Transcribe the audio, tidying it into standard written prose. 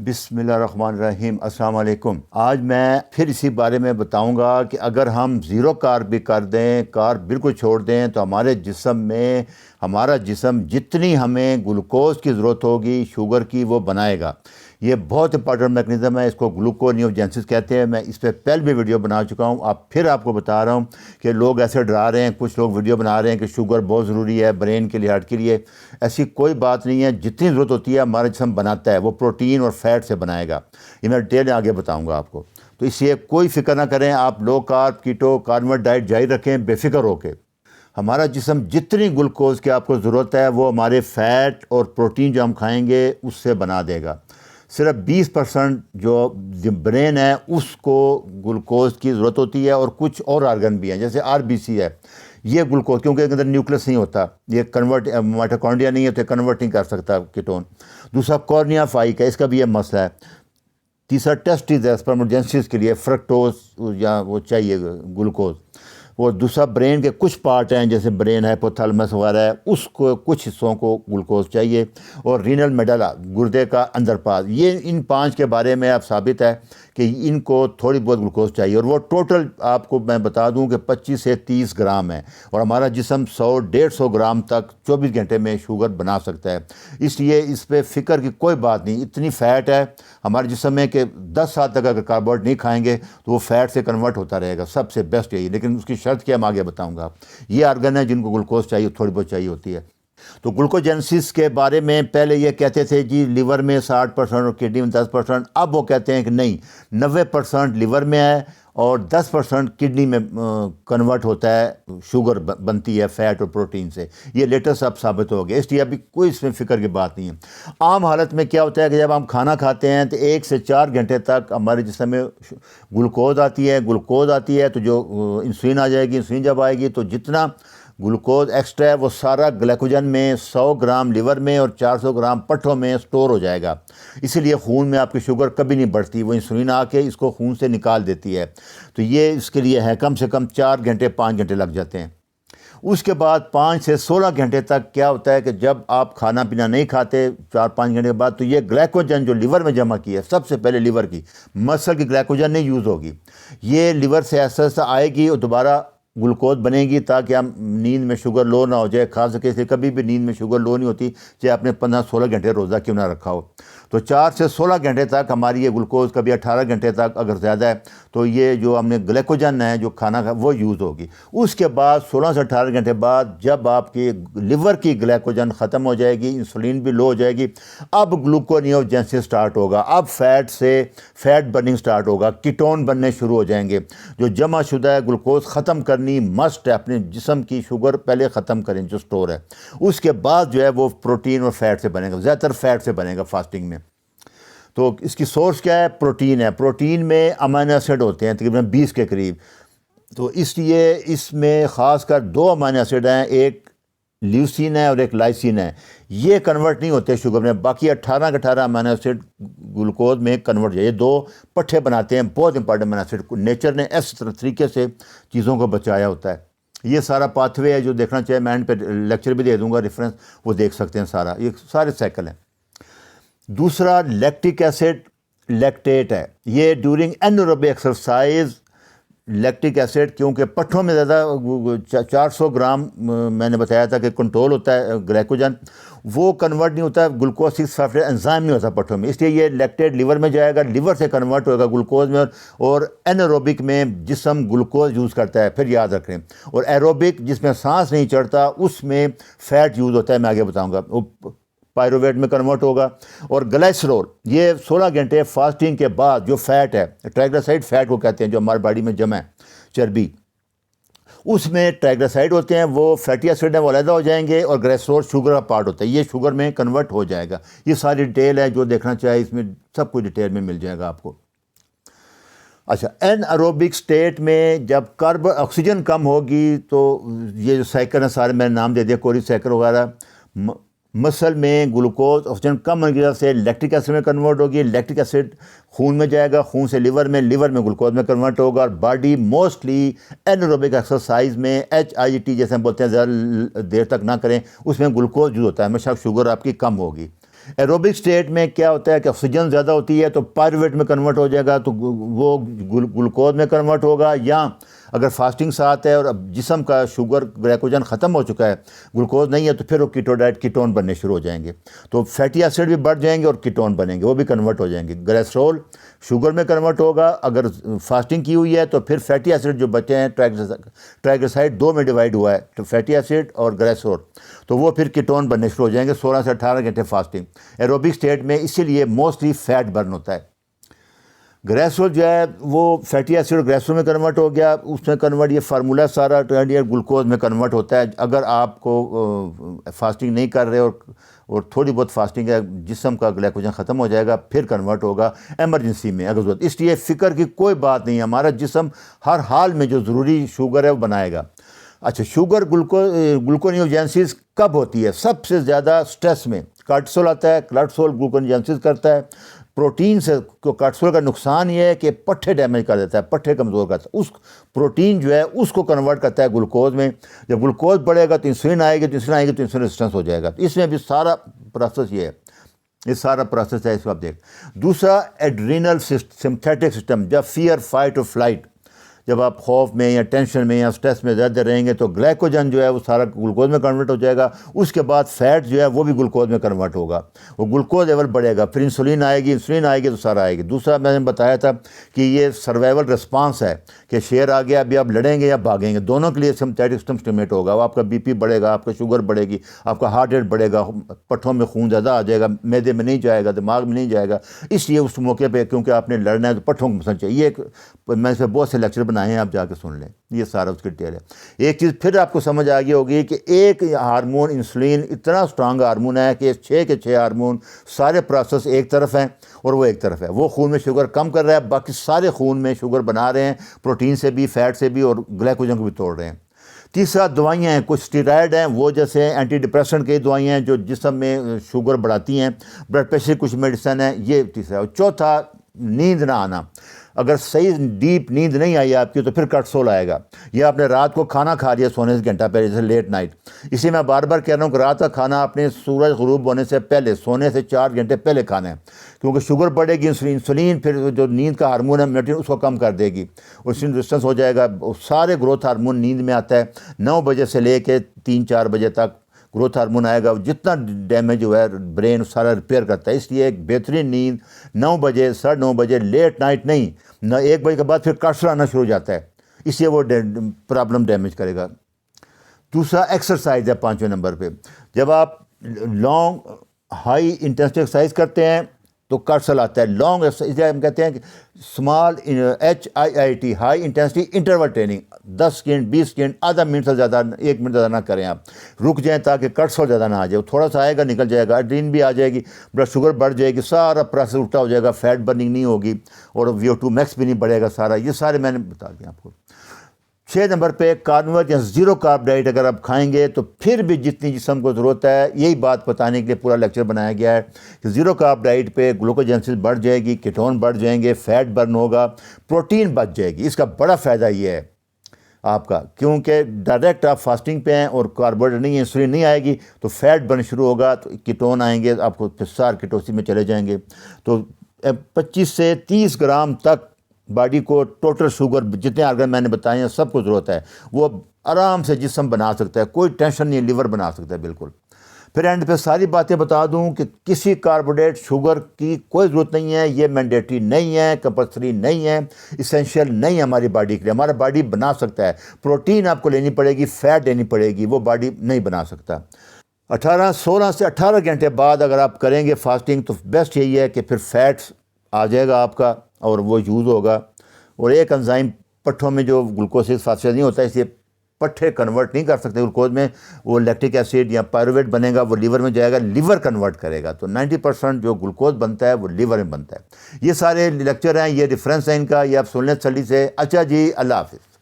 بسم اللہ الرحمن الرحیم۔ السلام علیکم۔ آج میں پھر اسی بارے میں بتاؤں گا کہ اگر ہم زیرو کارب بھی کر دیں، کارب بالکل چھوڑ دیں، تو ہمارا جسم جتنی ہمیں گلوکوز کی ضرورت ہوگی شوگر کی وہ بنائے گا۔ یہ بہت امپارٹنٹ میکنزم ہے، اس کو گلوکونیوجینسس کہتے ہیں۔ میں اس پہ پہلے بھی ویڈیو بنا چکا ہوں، آپ کو بتا رہا ہوں کہ لوگ ایسے ڈرا رہے ہیں، کچھ لوگ ویڈیو بنا رہے ہیں کہ شوگر بہت ضروری ہے برین کے لیے، ہارٹ کے لیے۔ ایسی کوئی بات نہیں ہے، جتنی ضرورت ہوتی ہے ہمارا جسم بناتا ہے، وہ پروٹین اور فیٹ سے بنائے گا۔ یہ میں ڈیٹیل آگے بتاؤں گا آپ کو، تو اس لیے کوئی فکر نہ کریں، آپ لو کارب، کیٹو، کارنیوٹ ڈائٹ جاری رکھیں بے فکر ہو کے۔ ہمارا جسم جتنی گلوکوز کی آپ کو ضرورت ہے وہ ہمارے فیٹ اور پروٹین جو ہم کھائیں گے اس سے بنا دے گا۔ صرف 20% جو برین ہے اس کو گلوکوز کی ضرورت ہوتی ہے، اور کچھ اور آرگن بھی ہیں جیسے RBC ہے، یہ گلوکوز کیونکہ اس کے اندر نیوکلس نہیں ہوتا، یہ مائٹوکونڈریا نہیں ہے تو کنورٹ نہیں کر سکتا کیٹون۔ دوسرا کورنیا آف آئی کا، اس کا بھی یہ مسئلہ ہے۔ تیسرا ٹیسٹیز ہے، اسپرموجینسس کے لیے فرکٹوز یا وہ چاہیے گلوکوز۔ اور دوسرا برین کے کچھ پارٹ ہیں جیسے برین ہائپوتھیلمس وغیرہ ہے، اس کو کچھ حصوں کو گلوکوز چاہیے۔ اور رینل میڈلا، گردے کا اندر پاس، یہ ان 5 کے بارے میں اب ثابت ہے کہ ان کو تھوڑی بہت گلوکوز چاہیے، اور وہ ٹوٹل آپ کو میں بتا دوں کہ 25 سے 30 گرام ہے، اور ہمارا جسم 100-150 گرام تک 24 گھنٹے میں شوگر بنا سکتا ہے۔ اس لیے اس پہ فکر کی کوئی بات نہیں، اتنی فیٹ ہے ہمارے جسم میں کہ 10 سال تک اگر کاربوہائیڈریٹ نہیں کھائیں گے تو وہ فیٹ سے کنورٹ ہوتا رہے گا، سب سے بیسٹ یہی۔ لیکن اس کی شرط کیا میں آگے بتاؤں گا۔ یہ آرگن ہے جن کو گلوکوز چاہیے، تھوڑی بہت چاہیے ہوتی ہے۔ تو گلوکوجینسس کے بارے میں پہلے یہ کہتے تھے جی لیور میں 60% اور کڈنی میں 10%، اب وہ کہتے ہیں کہ نہیں، 90% لیور میں ہے اور 10% کڈنی میں کنورٹ ہوتا ہے، شوگر بنتی ہے فیٹ اور پروٹین سے۔ یہ لیٹسٹ اب ثابت ہو گیا، اس لیے ابھی کوئی اس میں فکر کی بات نہیں ہے۔ عام حالت میں کیا ہوتا ہے کہ جب ہم کھانا کھاتے ہیں تو 1 سے 4 گھنٹے تک ہمارے جسم میں گلوکوز آتی ہے تو جو انسولین آ جائے گی، انسولین جب آئے گی تو جتنا گلوکوز ایکسٹرا ہے وہ سارا گلیکوجن میں 100 گرام لیور میں اور 400 گرام پٹھوں میں سٹور ہو جائے گا۔ اسی لیے خون میں آپ کی شوگر کبھی نہیں بڑھتی، وہ انسولین آ کے اس کو خون سے نکال دیتی ہے۔ تو یہ اس کے لیے ہے کم سے کم 4 گھنٹے 5 گھنٹے لگ جاتے ہیں۔ اس کے بعد 5 سے 16 گھنٹے تک کیا ہوتا ہے کہ جب آپ کھانا پینا نہیں کھاتے 4-5 گھنٹے کے بعد، تو یہ گلیکوجن جو لیور میں جمع کی ہے، سب سے پہلے لیور کی مسل کی گلیکوجن نہیں یوز ہوگی، یہ لیور سے ایسا ایسا آئے گی اور دوبارہ گلوکوز بنے گی تاکہ ہم نیند میں شوگر لو نہ ہو جائے، کھا سکے۔ اس لیے کبھی بھی نیند میں شوگر لو نہیں ہوتی، چاہے آپ نے 15-16 گھنٹے روزہ کیوں نہ رکھا ہو۔ تو 4 سے 16 گھنٹے تک ہماری یہ گلوکوز، کبھی 18 گھنٹے تک اگر زیادہ ہے تو یہ جو ہم نے گلیکوجن ہے جو کھانا کا وہ یوز ہوگی۔ اس کے بعد 16 سے 18 گھنٹے بعد جب آپ کی لیور کی گلیکوجن ختم ہو جائے گی، انسولین بھی لو ہو جائے گی، اب گلوکونیوجینسس سٹارٹ ہوگا، اب فیٹ برننگ سٹارٹ ہوگا، کیٹون بننے شروع ہو جائیں گے۔ جو جمع شدہ ہے گلوکوز ختم کرنی مسٹ ہے، اپنے جسم کی شوگر پہلے ختم کریں جو سٹور ہے، اس کے بعد جو ہے وہ پروٹین اور فیٹ سے بنے گا، زیادہ تر فیٹ سے بنے گا فاسٹنگ میں۔ تو اس کی سورس کیا ہے؟ پروٹین ہے۔ پروٹین میں امینو ایسڈ ہوتے ہیں تقریباً 20 کے قریب، تو اس لیے اس میں خاص کر 2 امینو ایسڈ ہیں، ایک لیوسین ہے اور ایک لائسین ہے، یہ کنورٹ نہیں ہوتے شوگر میں، باقی 18 کے 18 امینو ایسڈ گلوکوز میں کنورٹ ہو جائے۔ یہ 2 پٹھے بناتے ہیں، بہت امپارٹنٹ امینو ایسڈ، نیچر نے اس طریقے سے چیزوں کو بچایا ہوتا ہے۔ یہ سارا پاتھ وے ہے، جو دیکھنا چاہے میں اینڈ پہ لیکچر بھی دے دوں گا ریفرنس، وہ دیکھ سکتے ہیں، سارا یہ سارے سائیکل ہیں۔ دوسرا لیکٹک ایسڈ، لیکٹیٹ ہے، یہ during anaerobic exercise lactic acid, کیونکہ پٹھوں میں زیادہ 400 گرام میں نے بتایا تھا کہ کنٹرول ہوتا ہے گلیکوجن، وہ کنورٹ نہیں ہوتا، گلوکوز 6 انزائم نہیں ہوتا پٹھوں میں، اس لیے یہ لیکٹیٹ لیور میں جائے گا، لیور سے کنورٹ ہوگا گلوکوز میں، اور اینروبک میں جسم گلوکوز یوز کرتا ہے، پھر یاد رکھیں۔ اور ایروبک جس میں سانس نہیں چڑھتا اس میں فیٹ یوز ہوتا ہے، میں آگے بتاؤں گا، پائروویٹ میں کنورٹ ہوگا۔ اور گلائسرول، یہ 16 گھنٹے فاسٹنگ کے بعد جو فیٹ ہے، ٹرائگلیسرائڈ فیٹ کو کہتے ہیں، جو ہماری باڈی میں جمع ہے چربی، اس میں ٹرائگلیسرائڈ ہوتے ہیں، وہ فیٹی ایسڈ ہیں، وہ علیحدہ ہو جائیں گے، اور گلائسرول شوگر کا پارٹ ہوتا ہے، یہ شوگر میں کنورٹ ہو جائے گا۔ یہ ساری ڈیٹیل ہے، جو دیکھنا چاہے اس میں سب کچھ ڈیٹیل میں مل جائے گا آپ کو۔ اچھا، این ایروبک سٹیٹ میں جب آکسیجن کم ہوگی تو یہ جو سائیکل ہیں سارے میں نے نام دے دیا، کوری سائیکل وغیرہ، مسل میں گلوکوز آکسیجن کم ہونے کی وجہ سے لیکٹک ایسڈ میں کنورٹ ہوگی، لیکٹک ایسڈ خون میں جائے گا، خون سے لیور میں گلوکوز میں کنورٹ ہوگا، اور باڈی موسٹلی اینروبک ایکسرسائز میں HIIT جیسے ہم بولتے ہیں زیادہ دیر تک نہ کریں، اس میں گلوکوز یوز ہوتا ہے، ہمیشہ شوگر آپ کی کم ہوگی۔ ایروبک سٹیٹ میں کیا ہوتا ہے کہ آکسیجن زیادہ ہوتی ہے تو پائرویٹ میں کنورٹ ہو جائے گا تو وہ گلوکوز میں کنورٹ ہوگا، یا اگر فاسٹنگ ساتھ ہے اور اب جسم کا شوگر گلیکوجن ختم ہو چکا ہے، گلوکوز نہیں ہے، تو پھر وہ کیٹوڈائٹ کیٹون بننے شروع ہو جائیں گے، تو فیٹی ایسڈ بھی بڑھ جائیں گے اور کیٹون بنیں گے، وہ بھی کنورٹ ہو جائیں گے۔ گلیسرول شوگر میں کنورٹ ہوگا، اگر فاسٹنگ کی ہوئی ہے تو پھر فیٹی ایسڈ جو بچے ہیں، ٹرائگلیسرائڈ 2 میں ڈیوائڈ ہوا ہے، تو فیٹی ایسڈ اور گلیسرول، تو وہ پھر کیٹون بننے شروع ہو جائیں گے 16 سے 18 گھنٹے فاسٹنگ ایروبک سٹیٹ میں، اسی لیے موسٹلی فیٹ برن ہوتا ہے۔ گلیسرول جو ہے وہ فیٹی ایسڈ اور گلیسرول میں کنورٹ ہو گیا، اس میں کنورٹ یہ فارمولہ سارا گلوکوز میں کنورٹ ہوتا ہے۔ اگر آپ کو فاسٹنگ نہیں کر رہے اور تھوڑی بہت فاسٹنگ ہے، جسم کا گلیکوجن ختم ہو جائے گا، پھر کنورٹ ہوگا ایمرجنسی میں اگر ضرورت۔ اس لیے فکر کی کوئی بات نہیں ہے، ہمارا جسم ہر حال میں جو ضروری شوگر ہے وہ بنائے گا۔ اچھا، شوگر گلوکونیوجینسس کب ہوتی ہے؟ سب سے زیادہ سٹریس میں کارٹیسول آتا ہے، کارٹیسول گلوکونیوجینسس کرتا ہے۔ پروٹین سے کارٹیسول کا نقصان یہ ہے کہ پٹھے ڈیمیج کر دیتا ہے، پٹھے کمزور کرتا ہے، اس پروٹین جو ہے اس کو کنورٹ کرتا ہے گلوکوز میں۔ جب گلوکوز بڑھے گا تو انسولین آئے گی، تو انسولین ریزسٹنس ہو جائے گا۔ تو اس میں بھی سارا پروسیس یہ ہے، یہ سارا پروسیس ہے، اس کو آپ دیکھ۔ دوسرا ایڈرینل سمپتھیٹک سسٹم، جب فیئر، فائٹ اور فلائٹ، جب آپ خوف میں یا ٹینشن میں یا سٹریس میں زیادہ رہیں گے تو گلائکوجن جو ہے وہ سارا گلوکوز میں کنورٹ ہو جائے گا، اس کے بعد فیٹ جو ہے وہ بھی گلوکوز میں کنورٹ ہوگا، وہ گلوکوز لیول بڑھے گا، پھر انسولین آئے گی تو سارا آئے گی۔ دوسرا میں نے بتایا تھا کہ یہ سروائیول رسپانس ہے کہ شیر آ گیا، ابھی آپ لڑیں گے یا بھاگیں گے، دونوں کے لیے سمپتھیٹک سسٹم اسٹیمیٹ ہوگا، وہ آپ کا بی پی بڑھے گا، آپ کا شوگر بڑھے گی، آپ کا ہارٹ ریٹ بڑھے گا، پٹھوں میں خون زیادہ آ جائے گا، معدے میں نہیں جائے گا، دماغ میں نہیں جائے گا، اس لیے اس موقع پہ کیونکہ آپ نے لڑنا ہے تو پٹھوں کو مسنا چاہیے۔ میں نے اس پہ بہت سے لیکچر بنائے ہیں، آپ جا کے سن لیں، یہ سارا اس کی ڈیٹیل ہے۔ ایک چیز پھر آپ کو سمجھ آ گئی ہوگی کہ ایک ہارمون انسولین اتنا اسٹرانگ ہارمون ہے کہ 6 کے 6 ہارمون سارے پروسیس ایک طرف ہیں اور وہ ایک طرف ہے، وہ خون میں شوگر کم کر رہا ہے، باقی سارے خون میں شوگر بنا رہے ہیں، پروٹین سے بھی، فیٹ سے بھی، اور گلیکوجن کو بھی توڑ رہے ہیں۔ تیسرا دوائیاں ہیں، کچھ اسٹیرائڈ ہیں، وہ جیسے اینٹی ڈپریسنٹ کی دوائیاں ہیں جو جسم میں شوگر بڑھاتی ہیں، بلڈ پریشر کچھ میڈیسن ہیں، یہ تیسرا۔ اور چوتھا نیند نہ آنا، اگر صحیح ڈیپ نیند نہیں آئی آپ کی تو پھر کارٹیسول آئے گا، یا آپ نے رات کو کھانا کھا لیا سونے سے گھنٹہ پہلے، جیسے لیٹ نائٹ۔ اسی میں بار بار کہہ رہا ہوں کہ رات کا کھانا اپنے سورج غروب ہونے سے پہلے، سونے سے 4 گھنٹے پہلے کھانا ہے، کیونکہ شوگر بڑھے گی، انسولین پھر جو نیند کا ہارمون ہے میلیٹونین، اس کو کم کر دے گی، انسولین ریزسٹنس ہو جائے گا۔ سارے گروتھ ہارمون نیند میں آتا ہے، 9 بجے سے لے کے 3-4 بجے تک گروتھ ہارمون آئے گا، جتنا ڈیمیج ہوا ہے برین سارا ریپیئر کرتا ہے۔ اس لیے ایک بہترین نیند 9 بجے، 9:30 بجے، لیٹ نائٹ نہیں، 1 بجے کے بعد پھر کارٹیسول آنا شروع ہو جاتا ہے، اس لیے وہ پرابلم ڈیمیج کرے گا۔ دوسرا ایکسرسائز ہے 5ویں نمبر پہ، جب آپ لانگ ہائی انٹینسٹی ایکسرسائز کرتے ہیں تو کارٹیسول آتا ہے۔ لانگ ایکسرسائز ہم کہتے ہیں کہ small HIIT، high intensity interval training, 10 second, 20 second, آدھا منٹ سے زیادہ، 1 منٹ زیادہ نہ کریں، آپ رک جائیں تاکہ کارٹیسول زیادہ نہ آ جائے، تھوڑا سا آئے گا نکل جائے گا، ایڈرینالین بھی آ جائے گی، بلڈ شوگر بڑھ جائے گی، سارا پروسیس الٹا ہو جائے گا، فیٹ برننگ نہیں ہوگی اور VO2 میکس بھی نہیں بڑھے گا، سارا یہ سارے میں نے بتا دیا آپ کو۔ 6 نمبر پہ کارنیور یا زیرو کارب ڈائٹ اگر آپ کھائیں گے تو پھر بھی جتنی جسم کو ضرورت ہے، یہی بات بتانے کے لیے پورا لیکچر بنایا گیا ہے کہ زیرو کارب ڈائٹ پہ گلوکوجینسس بڑھ جائے گی، کیٹون بڑھ جائیں گے، فیٹ برن ہوگا، پروٹین بچ جائے گی۔ اس کا بڑا فائدہ یہ ہے آپ کا، کیونکہ ڈائریکٹ آپ فاسٹنگ پہ ہیں اور کاربوہائیڈریٹ نہیں ہے، انسولین نہیں آئے گی تو فیٹ برن شروع ہوگا، تو کیٹون آئیں گے، آپ کو پھر کیٹوسس میں چلے جائیں گے۔ تو 25 سے 30 گرام تک باڈی کو ٹوٹل شوگر جتنے آرگن میں نے بتائے ہیں سب کو ضرورت ہے، وہ آرام سے جسم بنا سکتا ہے، کوئی ٹینشن نہیں، لیور بنا سکتا ہے بالکل۔ پھر اینڈ پہ ساری باتیں بتا دوں کہ کسی کاربوہائیڈریٹ شوگر کی کوئی ضرورت نہیں ہے، یہ مینڈیٹری نہیں ہے، کمپلسری نہیں ہے، اسینشیل نہیں ہے ہماری باڈی کے لیے، ہمارا باڈی بنا سکتا ہے۔ پروٹین آپ کو لینی پڑے گی، فیٹ لینی پڑے گی، وہ باڈی نہیں بنا سکتا۔ 16 سے 18 گھنٹے بعد اگر آپ کریں گے فاسٹنگ تو بیسٹ یہی ہے کہ پھر فیٹس آ جائے گا آپ کا اور وہ یوز ہوگا، اور ایک انزائم پٹھوں میں جو گلوکوز فاسفیٹ نہیں ہوتا، اس لیے پٹھے کنورٹ نہیں کر سکتے گلوکوز میں، وہ لیکٹک ایسڈ یا پائرویٹ بنے گا، وہ لیور میں جائے گا، لیور کنورٹ کرے گا، تو 90% جو گلوکوز بنتا ہے وہ لیور میں بنتا ہے۔ یہ سارے لیکچر ہیں، یہ ریفرنس ہے ان کا، یہ آپ سن لیں تسلی سے۔ اچھا جی، اللہ حافظ۔